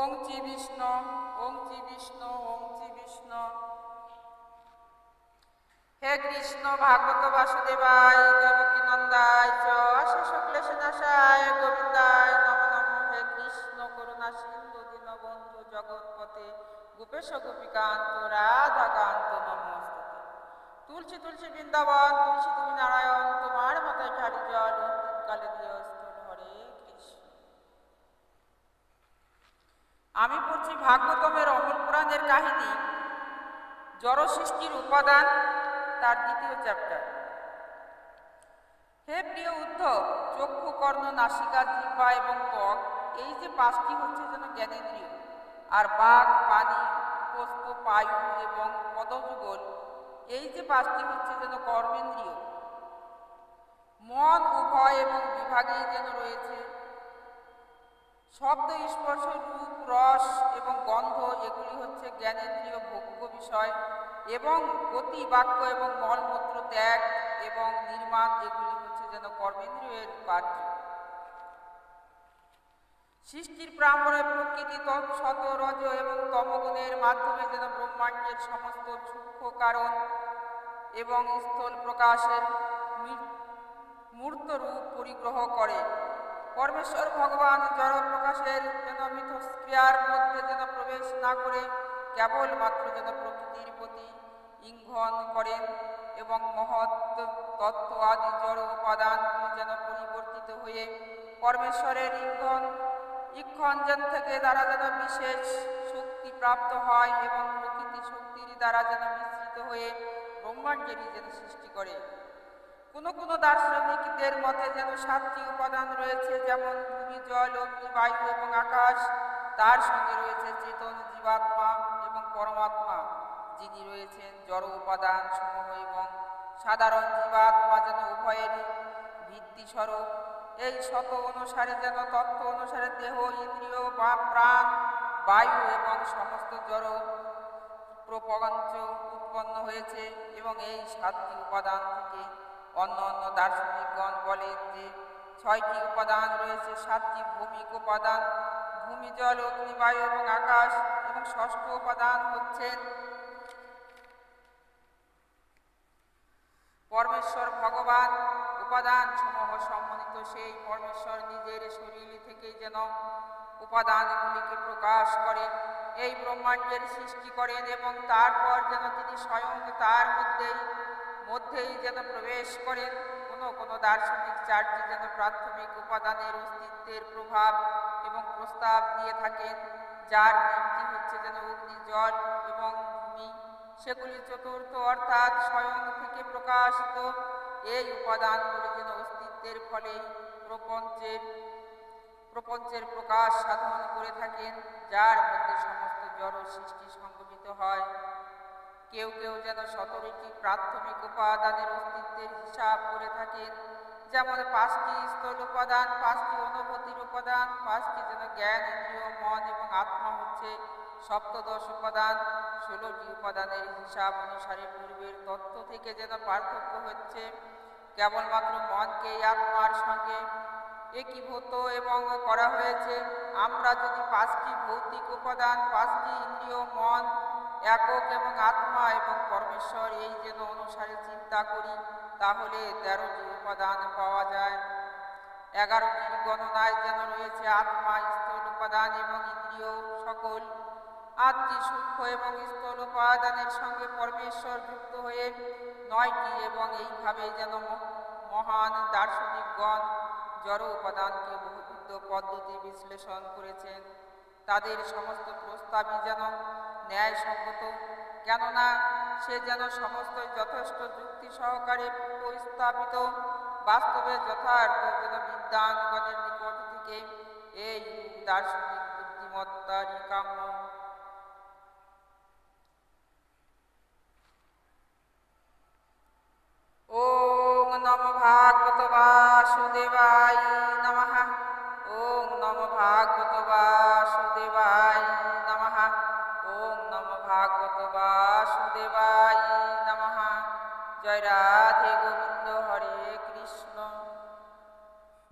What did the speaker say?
ওং চি বিষ্ণু, ওং চি বিষ্ণু, ওং চি বিষ্ণু। হে কৃষ্ণ ভাগবত বাসুদেবায় দেবকী নন্দায় চ অশেষ ক্লেশনাশায় গোবিন্দায় নম নম। হে কৃষ্ণ করুণা সিন্ধু দীনবন্ধু জগৎপতে গোপেশ গোপিকান্ত রাধাকান্ত নমস্তুতে। তুলসী তুলসী বৃন্দাবন, তুলসী তুমি নারায়ণ, তোমার মাথায় ঢালি জল অন্তিম কালে দিও স্থল। হরে কৃষ্ণ। আমি পড়ছি ভাগবতমের অমল পুরাণের কাহিনী জড় সৃষ্টির উপাদান, তার দ্বিতীয় চ্যাপ্টার। হে প্রিয় উদ্ধব, চক্ষু, কর্ণ, নাসিকা, জিহ্বা এবং ত্বক, এই যে পাঁচটি হচ্ছে যেন জ্ঞানেন্দ্রিয়, আর বাক, পানি, উপস্থ, পায়ু এবং পদযুগল, এই যে পাঁচটি হচ্ছে যেন কর্মেন্দ্রিয়। মন উভয় এবং বিভাগেই যেন রয়েছে। শব্দ, স্পর্শ, রূপ, রস এবং গন্ধ, এগুলি হচ্ছে জ্ঞানেন্দ্রিয় ভোগ্য বিষয়, এবং গতি, বাক্য এবং মলমূত্র, ত্যাগ এবং নির্মাণ, এগুলি হচ্ছে যেন কর্মেন্দ্রিয়ের কার্য। সৃষ্টির প্রাঙ্গণে প্রকৃতি শত রজ এবং তমগুণের মাধ্যমে যেন ব্রহ্মাণ্ডের সমস্ত সূক্ষ্ম কারণ এবং স্থূল প্রকাশের মূর্ত রূপ পরিগ্রহ করে। পরমেশ্বর ভগবান জড় প্রকাশের যেন মিথস্ক্রিয়ার মধ্যে যেন প্রবেশ না করে কেবলমাত্র যেন প্রকৃতির প্রতি ইঙ্গন করেন এবং মহৎ তত্ত্ব আদি জড় উপাদানগুলি যেন পরিবর্তিত হয়ে পরমেশ্বরের ইক্ষণ থেকে দ্বারা যেন বিশেষ শক্তি প্রাপ্ত হয় এবং প্রকৃতি শক্তির দ্বারা যেন মিশ্রিত হয়ে ব্রহ্মাণ্ডেরই যেন সৃষ্টি করে। কোনো কোনো দার্শনিকদের মতে যেন সাতটি উপাদান রয়েছে, যেমন ভূমি, জল, অগ্নি, বায়ু এবং আকাশ। তার সঙ্গে রয়েছে চেতন জীবাত্মা এবং পরমাত্মা, যিনি রয়েছেন জড় উপাদান সমূহ এবং সাধারণ জীবাত্মা যেন উভয়েরই ভিত্তিস্বরূপ। এই শত অনুসারে যেন তত্ত্ব অনুসারে দেহ, ইন্দ্রিয় বা প্রাণ, বায়ু এবং সমস্ত জড় প্রপঞ্চ উৎপন্ন হয়েছে, এবং এই সাতটি উপাদান থেকে অন্য অন্য দার্শনিকগণ বলেন যে ছয়টি উপাদান রয়েছে, সাতটি ভৌমিক উপাদান, ভূমি, জল, অগ্নি, বায়ু এবং আকাশ, এবং ষষ্ঠ উপাদান হচ্ছেন পরমেশ্বর ভগবান। উপাদান সমূহ সম্বন্ধিত সেই পরমেশ্বর নিজের শরীর থেকেই যেন উপাদানগুলিকে প্রকাশ করেন, এই ব্রহ্মাণ্ডের সৃষ্টি করেন, এবং তারপর যেন তিনি স্বয়ং তার মধ্যেই যেন প্রবেশ করেন। কোনো কোনো দার্শনিক চারটি যেন প্রাথমিক উপাদানের অস্তিত্বের প্রভাব এবং প্রস্তাব দিয়ে থাকেন, যার তিনটি হচ্ছে যেন অগ্নি, জল এবং ভূমি। সেগুলি চতুর্থ অর্থাৎ স্বয়ং থেকে প্রকাশিত এই উপাদানগুলি যেন অস্তিত্বের ফলেই প্রপঞ্চের প্রকাশ সাধন করে থাকেন, যার মধ্যে সমস্ত জড় সৃষ্টি সংগঠিত হয়। কেউ কেউ যেন 17টি প্রাথমিক উপাদানের অস্তিত্বের হিসাব করে থাকেন, যেমন 5টি স্থূল উপাদান, 5টি অনুভূতির উপাদান, 5টি যেন জ্ঞান, ইন্দ্রিয়, মন এবং আত্মা হচ্ছে সপ্তদশ উপাদান। 16টি উপাদানের হিসাব অনুসারে পূর্বের তত্ত্ব থেকে যেন পার্থক্য হচ্ছে, কেবলমাত্র মনকে আত্মার সঙ্গে একীভূত এবং করা হয়েছে। আমরা যদি 5টি ভৌতিক উপাদান, 5টি ইন্দ্রিয়, মন, একক এবং আত্মা এবং পরমেশ্বর এই যেন অনুসারে চিন্তা করি, তাহলে 13টি উপাদান পাওয়া যায়। 11টির গণনায় যেন রয়েছে আত্মা, স্থূল উপাদান এবং ইন্দ্রিয় সকল 8টি সূক্ষ্ম এবং স্থূল উপাদানের সঙ্গে পরমেশ্বর যুক্ত হয়ে 9টি, এবং এইভাবে যেন মহান দার্শনিকগণ জড় উপাদানকে বহুবিধ পদ্ধতি বিশ্লেষণ করেছেন। তাদের সমস্ত প্রস্তাবই যেন ন্যায়সঙ্গত, কেননা সে যেন সমস্ত যথেষ্ট যুক্তি সহকারে উপস্থাপিত, বাস্তবে যথার্থ যেন বিদ্বানগণের নিকট থেকে এই দার্শনিক বুদ্ধিমত্তারই কাম্য। ওম নমো ভাগবত বাসুদেবায় নমঃ। ওম নমো ভাগবত বাসুদেবায় নমঃ। ওম নমো ভাগবত বাসুদেবায় নমঃ। জয় রাধে।